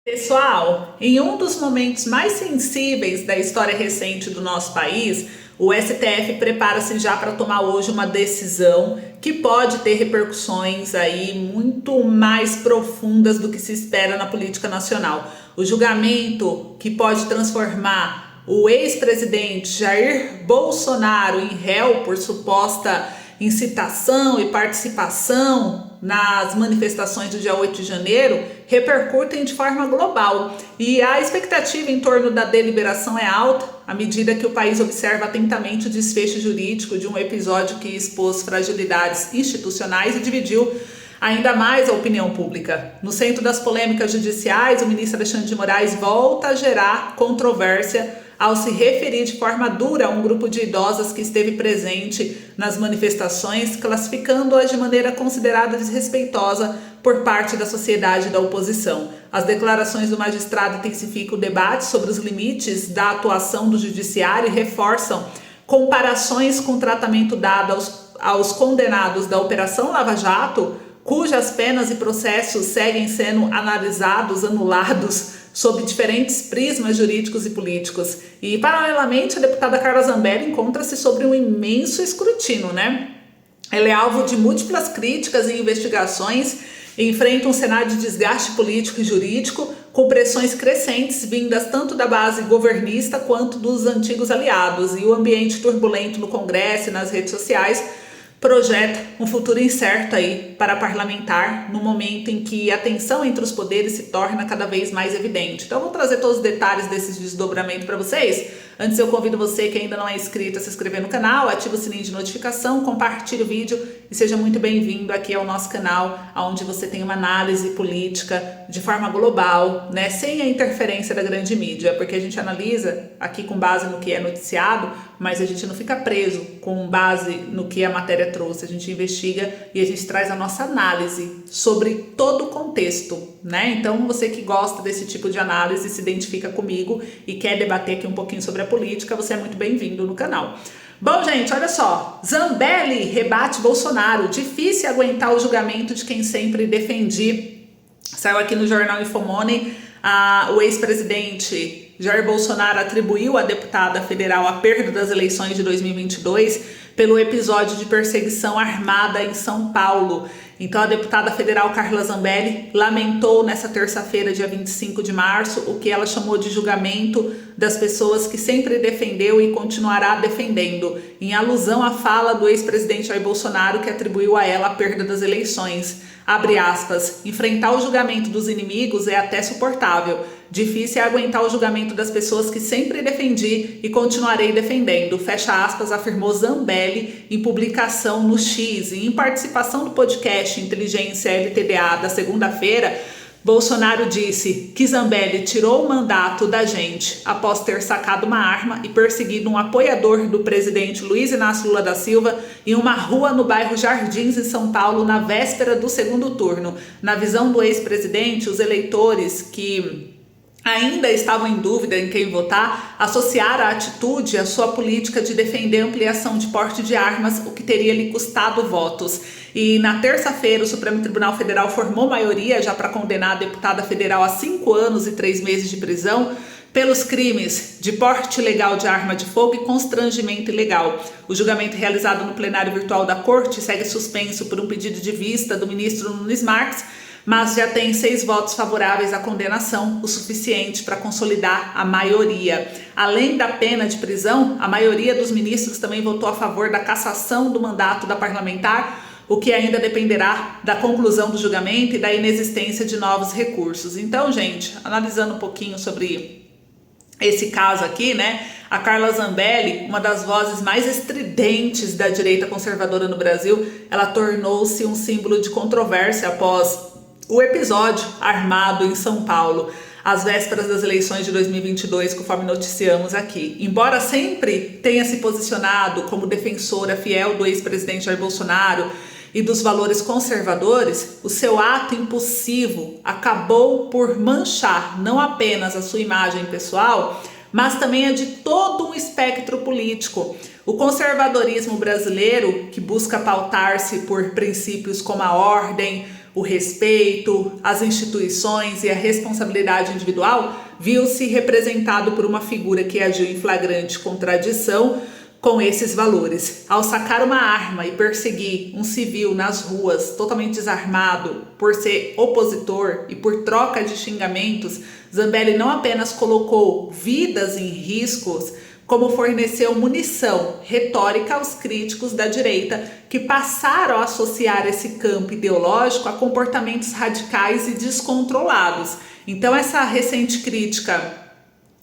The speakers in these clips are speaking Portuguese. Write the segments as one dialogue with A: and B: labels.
A: Pessoal, em um dos momentos mais sensíveis da história recente do nosso país, o STF prepara-se já para tomar hoje uma decisão que pode ter repercussões aí muito mais profundas do que se espera na política nacional. O julgamento que pode transformar o ex-presidente Jair Bolsonaro em réu por suposta incitação e participação nas manifestações do dia 8 de janeiro repercutem de forma global e a expectativa em torno da deliberação é alta à medida que o país observa atentamente o desfecho jurídico de um episódio que expôs fragilidades institucionais e dividiu ainda mais a opinião pública. No centro das polêmicas judiciais, o ministro Alexandre de Moraes volta a gerar controvérsia ao se referir de forma dura a um grupo de idosas que esteve presente nas manifestações, classificando-a de maneira considerada desrespeitosa por parte da sociedade e da oposição. As declarações do magistrado intensificam o debate sobre os limites da atuação do judiciário e reforçam comparações com o tratamento dado aos condenados da Operação Lava Jato, cujas penas e processos seguem sendo analisados, anulados, sob diferentes prismas jurídicos e políticos. E, paralelamente, a deputada Carla Zambelli encontra-se sobre um imenso escrutínio, né? Ela é alvo de múltiplas críticas e investigações e enfrenta um cenário de desgaste político e jurídico, com pressões crescentes vindas tanto da base governista quanto dos antigos aliados. E o ambiente turbulento no Congresso e nas redes sociais projeta um futuro incerto aí para parlamentar no momento em que a tensão entre os poderes se torna cada vez mais evidente. Então, eu vou trazer todos os detalhes desse desdobramento para vocês. Antes, eu convido você que ainda não é inscrito a se inscrever no canal, ative o sininho de notificação, compartilhe o vídeo e seja muito bem-vindo aqui ao nosso canal, onde você tem uma análise política de forma global, né, sem a interferência da grande mídia, porque a gente analisa aqui com base no que é noticiado, mas a gente não fica preso com base no que a matéria trouxe, a gente investiga e a gente traz a nossa análise sobre todo o contexto, né? Então, você que gosta desse tipo de análise, se identifica comigo e quer debater aqui um pouquinho sobre a política, você é muito bem-vindo no canal. Bom, gente, olha só, Zambelli rebate Bolsonaro, difícil aguentar o julgamento de quem sempre defendi. Saiu aqui no jornal Infomoney, o ex-presidente Jair Bolsonaro atribuiu à deputada federal a perda das eleições de 2022 pelo episódio de perseguição armada em São Paulo. Então, a deputada federal Carla Zambelli lamentou nessa terça-feira, dia 25 de março, o que ela chamou de julgamento das pessoas que sempre defendeu e continuará defendendo, em alusão à fala do ex-presidente Jair Bolsonaro, que atribuiu a ela a perda das eleições. Abre aspas, enfrentar o julgamento dos inimigos é até suportável. Difícil é aguentar o julgamento das pessoas que sempre defendi e continuarei defendendo. Fecha aspas, afirmou Zambelli em publicação no X. E em participação do podcast Inteligência LTDA da segunda-feira, Bolsonaro disse que Zambelli tirou o mandato da gente após ter sacado uma arma e perseguido um apoiador do presidente Luiz Inácio Lula da Silva em uma rua no bairro Jardins, em São Paulo, na véspera do segundo turno. Na visão do ex-presidente, os eleitores que ainda estavam em dúvida em quem votar, associaram a atitude à sua política de defender a ampliação de porte de armas, o que teria lhe custado votos. E na terça-feira, o Supremo Tribunal Federal formou maioria já para condenar a deputada federal a 5 anos e 3 meses de prisão pelos crimes de porte ilegal de arma de fogo e constrangimento ilegal. O julgamento realizado no plenário virtual da Corte segue suspenso por um pedido de vista do ministro Nunes Marques, mas já tem 6 votos favoráveis à condenação, o suficiente para consolidar a maioria. Além da pena de prisão, a maioria dos ministros também votou a favor da cassação do mandato da parlamentar, o que ainda dependerá da conclusão do julgamento e da inexistência de novos recursos. Então, gente, analisando um pouquinho sobre esse caso aqui, né? A Carla Zambelli, uma das vozes mais estridentes da direita conservadora no Brasil, ela tornou-se um símbolo de controvérsia após o episódio armado em São Paulo, às vésperas das eleições de 2022, conforme noticiamos aqui. Embora sempre tenha se posicionado como defensora fiel do ex-presidente Jair Bolsonaro e dos valores conservadores, o seu ato impulsivo acabou por manchar não apenas a sua imagem pessoal, mas também a de todo um espectro político. O conservadorismo brasileiro, que busca pautar-se por princípios como a ordem, o respeito, as instituições e a responsabilidade individual, viu-se representado por uma figura que agiu em flagrante contradição com esses valores. Ao sacar uma arma e perseguir um civil nas ruas totalmente desarmado por ser opositor e por troca de xingamentos, Zambelli não apenas colocou vidas em riscos, como forneceu munição retórica aos críticos da direita que passaram a associar esse campo ideológico a comportamentos radicais e descontrolados. Então, essa recente crítica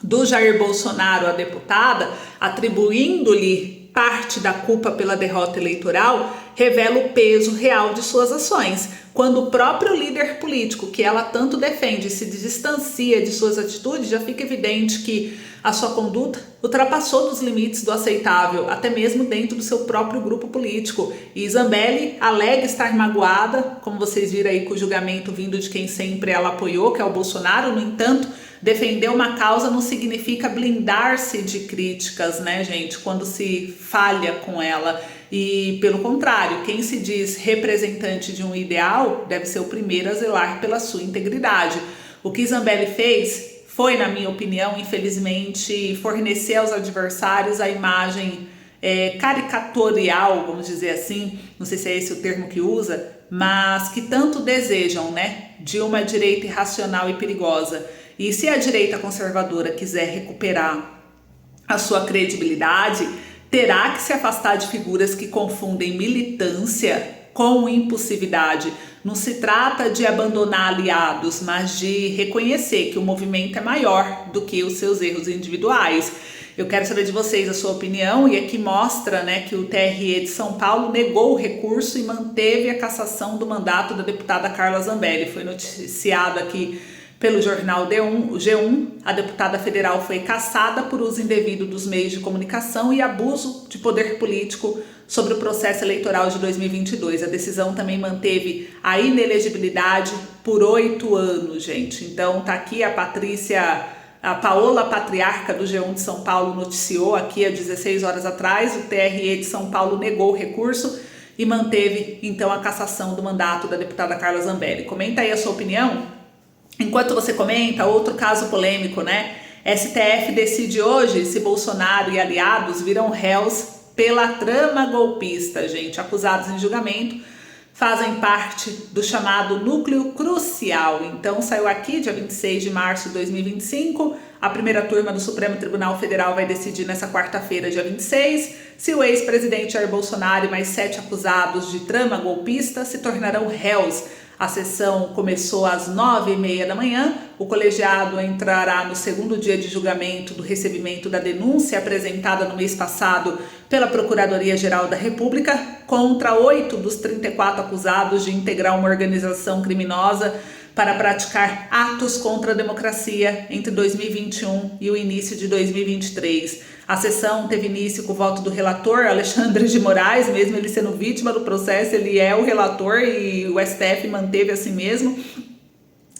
A: do Jair Bolsonaro à deputada, atribuindo-lhe parte da culpa pela derrota eleitoral, revela o peso real de suas ações, quando o próprio líder político que ela tanto defende se distancia de suas atitudes, já fica evidente que a sua conduta ultrapassou dos limites do aceitável, até mesmo dentro do seu próprio grupo político. E Zambelli alega estar magoada, como vocês viram aí com o julgamento vindo de quem sempre ela apoiou, que é o Bolsonaro. No entanto, defender uma causa não significa blindar-se de críticas, né, gente, quando se falha com ela. E, pelo contrário, quem se diz representante de um ideal deve ser o primeiro a zelar pela sua integridade. O que Zambelli fez foi, na minha opinião, infelizmente, fornecer aos adversários a imagem caricatorial, vamos dizer assim, não sei se é esse o termo que usa, mas que tanto desejam, né, de uma direita irracional e perigosa. E se a direita conservadora quiser recuperar a sua credibilidade, terá que se afastar de figuras que confundem militância com impulsividade. Não se trata de abandonar aliados, mas de reconhecer que o movimento é maior do que os seus erros individuais. Eu quero saber de vocês a sua opinião, e aqui mostra, né, que o TRE de São Paulo negou o recurso e manteve a cassação do mandato da deputada Carla Zambelli. Foi noticiado aqui pelo jornal G1, a deputada federal foi cassada por uso indevido dos meios de comunicação e abuso de poder político sobre o processo eleitoral de 2022. A decisão também manteve a inelegibilidade por 8 anos, gente. Então tá aqui a Paola Patriarca do G1 de São Paulo noticiou aqui há 16 horas atrás, o TRE de São Paulo negou o recurso e manteve então a cassação do mandato da deputada Carla Zambelli. Comenta aí a sua opinião. Enquanto você comenta, outro caso polêmico, né? STF decide hoje se Bolsonaro e aliados viram réus pela trama golpista, gente. Acusados em julgamento fazem parte do chamado núcleo crucial. Então, saiu aqui, dia 26 de março de 2025, a primeira turma do Supremo Tribunal Federal vai decidir nessa quarta-feira, dia 26, se o ex-presidente Jair Bolsonaro e mais 7 acusados de trama golpista se tornarão réus. A sessão começou às 9h30 da manhã. O colegiado entrará no segundo dia de julgamento do recebimento da denúncia apresentada no mês passado pela Procuradoria-Geral da República contra 8 dos 34 acusados de integrar uma organização criminosa para praticar atos contra a democracia entre 2021 e o início de 2023. A sessão teve início com o voto do relator Alexandre de Moraes, mesmo ele sendo vítima do processo, ele é o relator e o STF manteve assim mesmo.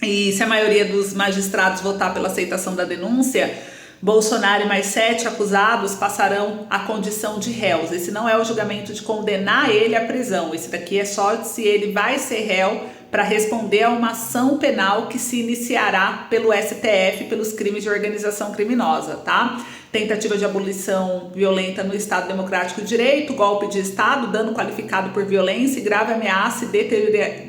A: E se a maioria dos magistrados votar pela aceitação da denúncia, Bolsonaro e mais 7 acusados passarão à condição de réus. Esse não é o julgamento de condenar ele à prisão, esse daqui é só se ele vai ser réu para responder a uma ação penal que se iniciará pelo STF pelos crimes de organização criminosa, tá? Tentativa de abolição violenta no Estado Democrático de Direito, golpe de Estado, dano qualificado por violência e grave ameaça e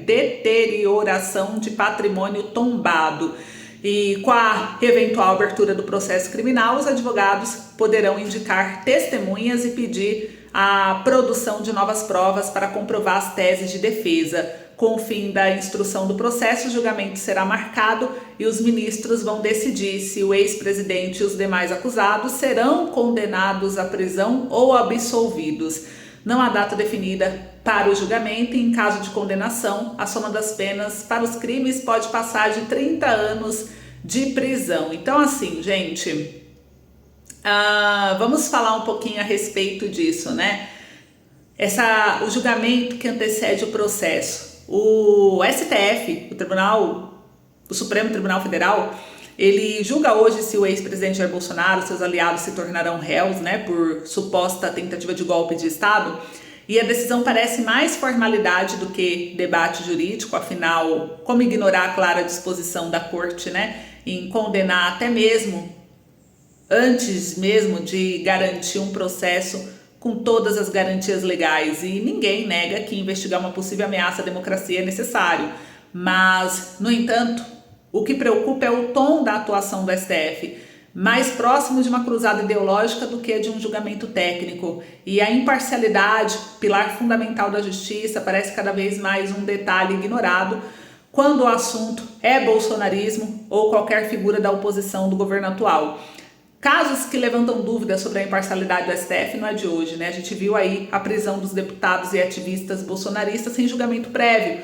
A: deterioração de patrimônio tombado. E com a eventual abertura do processo criminal, os advogados poderão indicar testemunhas e pedir a produção de novas provas para comprovar as teses de defesa. Com o fim da instrução do processo, o julgamento será marcado e os ministros vão decidir se o ex-presidente e os demais acusados serão condenados à prisão ou absolvidos. Não há data definida para o julgamento e, em caso de condenação, a soma das penas para os crimes pode passar de 30 anos de prisão. Então, assim, gente, vamos falar um pouquinho a respeito disso, né? O julgamento que antecede o processo. O STF, o Supremo Tribunal Federal, ele julga hoje se o ex-presidente Jair Bolsonaro e seus aliados se tornarão réus, né, por suposta tentativa de golpe de Estado. E a decisão parece mais formalidade do que debate jurídico, afinal, como ignorar a clara disposição da Corte, né, em condenar até mesmo, antes mesmo de garantir um processo com todas as garantias legais. E ninguém nega que investigar uma possível ameaça à democracia é necessário. Mas, no entanto, o que preocupa é o tom da atuação do STF, mais próximo de uma cruzada ideológica do que de um julgamento técnico. E a imparcialidade, pilar fundamental da justiça, parece cada vez mais um detalhe ignorado quando o assunto é bolsonarismo ou qualquer figura da oposição do governo atual. Casos que levantam dúvidas sobre a imparcialidade do STF não é de hoje, né? A gente viu aí a prisão dos deputados e ativistas bolsonaristas sem julgamento prévio,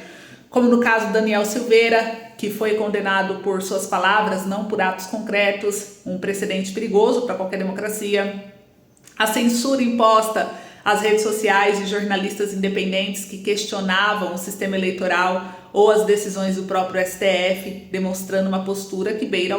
A: como no caso do Daniel Silveira, que foi condenado por suas palavras, não por atos concretos, um precedente perigoso para qualquer democracia. A censura imposta às redes sociais de jornalistas independentes que questionavam o sistema eleitoral ou as decisões do próprio STF, demonstrando uma postura que beira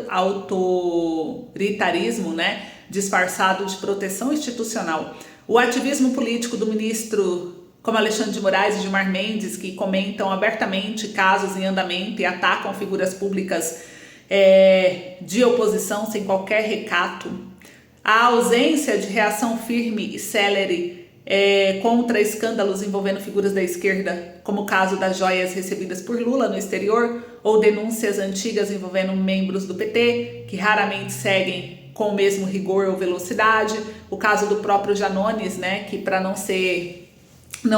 A: autoritarismo, né, disfarçado de proteção institucional. O ativismo político do ministro como Alexandre de Moraes e Gilmar Mendes, que comentam abertamente casos em andamento e atacam figuras públicas de oposição sem qualquer recato. A ausência de reação firme e célere contra escândalos envolvendo figuras da esquerda, como o caso das joias recebidas por Lula no exterior, ou denúncias antigas envolvendo membros do PT, que raramente seguem com o mesmo rigor ou velocidade. O caso do próprio Janones, né, que para não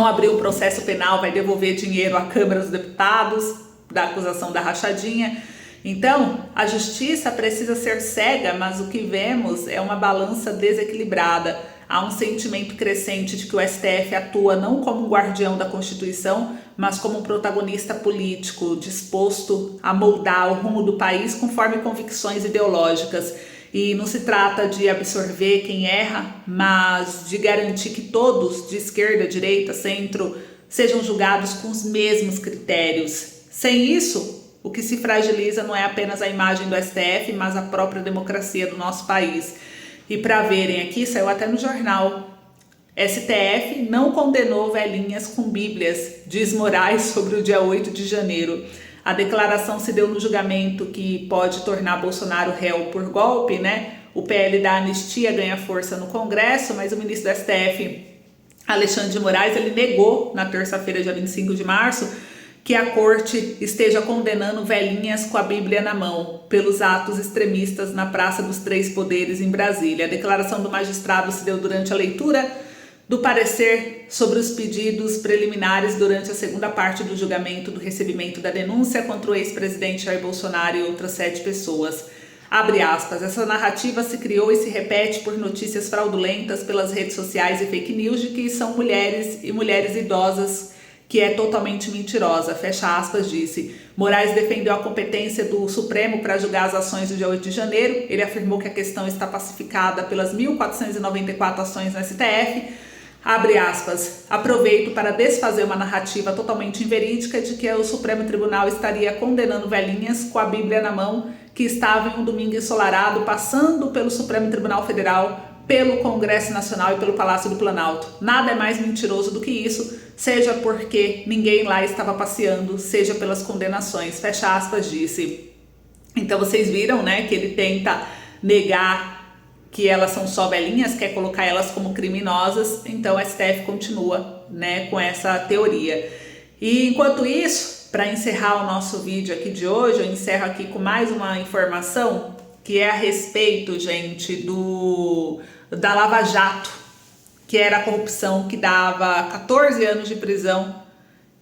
A: abrir o processo penal vai devolver dinheiro à Câmara dos Deputados, da acusação da rachadinha. Então, a justiça precisa ser cega, mas o que vemos é uma balança desequilibrada. Há um sentimento crescente de que o STF atua não como um guardião da Constituição, mas como um protagonista político, disposto a moldar o rumo do país conforme convicções ideológicas. E não se trata de absorver quem erra, mas de garantir que todos, de esquerda, direita, centro, sejam julgados com os mesmos critérios. Sem isso, o que se fragiliza não é apenas a imagem do STF, mas a própria democracia do nosso país. E para verem aqui, saiu até no jornal, STF não condenou velhinhas com bíblias, diz Moraes sobre o dia 8 de janeiro. A declaração se deu no julgamento que pode tornar Bolsonaro réu por golpe, né? O PL da anistia ganha força no Congresso, mas o ministro do STF, Alexandre de Moraes, ele negou na terça-feira, dia 25 de março, que a corte esteja condenando velhinhas com a Bíblia na mão pelos atos extremistas na Praça dos Três Poderes em Brasília. A declaração do magistrado se deu durante a leitura do parecer sobre os pedidos preliminares durante a segunda parte do julgamento do recebimento da denúncia contra o ex-presidente Jair Bolsonaro e outras 7 pessoas. Abre aspas, essa narrativa se criou e se repete por notícias fraudulentas pelas redes sociais e fake news de que são mulheres e mulheres idosas, que é totalmente mentirosa, fecha aspas, disse. Moraes defendeu a competência do Supremo para julgar as ações do dia 8 de janeiro. Ele afirmou que a questão está pacificada pelas 1.494 ações no STF. Abre aspas, aproveito para desfazer uma narrativa totalmente inverídica de que o Supremo Tribunal estaria condenando velhinhas com a Bíblia na mão que estavam em um domingo ensolarado passando pelo Supremo Tribunal Federal, pelo Congresso Nacional e pelo Palácio do Planalto. Nada é mais mentiroso do que isso, seja porque ninguém lá estava passeando, seja pelas condenações, fecha aspas, disse. Então vocês viram, né, que ele tenta negar que elas são só velhinhas, quer colocar elas como criminosas, então o STF continua, né, com essa teoria. E enquanto isso, para encerrar o nosso vídeo aqui de hoje, eu encerro aqui com mais uma informação que é a respeito, gente, da Lava Jato, que era a corrupção que dava 14 anos de prisão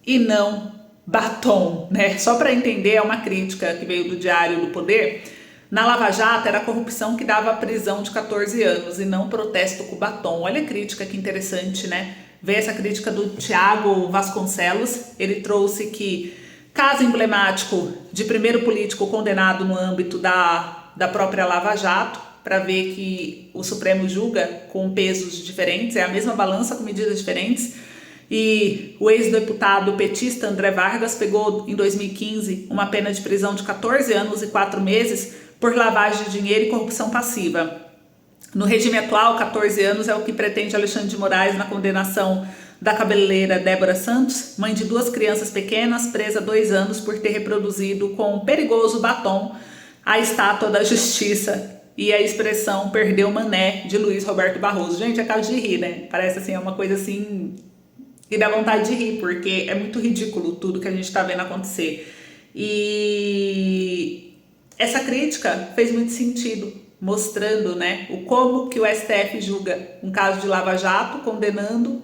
A: e não batom, né? Só para entender, é uma crítica que veio do Diário do Poder. Na Lava Jato era a corrupção que dava prisão de 14 anos e não protesto com batom. Olha a crítica, que interessante, né? Ver essa crítica do Tiago Vasconcelos. Ele trouxe que caso emblemático de primeiro político condenado no âmbito da própria Lava Jato, para ver que o Supremo julga com pesos diferentes, é a mesma balança com medidas diferentes. E o ex-deputado petista André Vargas pegou em 2015 uma pena de prisão de 14 anos e 4 meses por lavagem de dinheiro e corrupção passiva. No regime atual, 14 anos é o que pretende Alexandre de Moraes na condenação da cabeleireira Débora Santos, mãe de 2 crianças pequenas, presa 2 anos por ter reproduzido com um perigoso batom a estátua da justiça e a expressão "perdeu mané" de Luiz Roberto Barroso. Gente, acabo de rir, né? Parece assim, é uma coisa assim que dá vontade de rir, porque é muito ridículo tudo que a gente tá vendo acontecer. E essa crítica fez muito sentido, mostrando, né, o como que o STF julga um caso de Lava Jato, condenando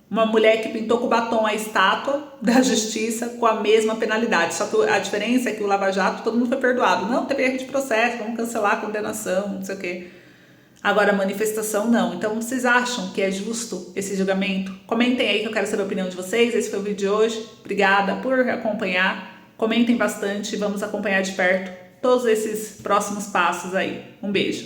A: uma mulher que pintou com batom a estátua da justiça com a mesma penalidade. Só que a diferença é que o Lava Jato, todo mundo foi perdoado. Não, teve erro de processo, vamos cancelar a condenação, não sei o quê. Agora, a manifestação não. Então, vocês acham que é justo esse julgamento? Comentem aí que eu quero saber a opinião de vocês. Esse foi o vídeo de hoje. Obrigada por acompanhar. Comentem bastante, vamos acompanhar de perto todos esses próximos passos aí. Um beijo.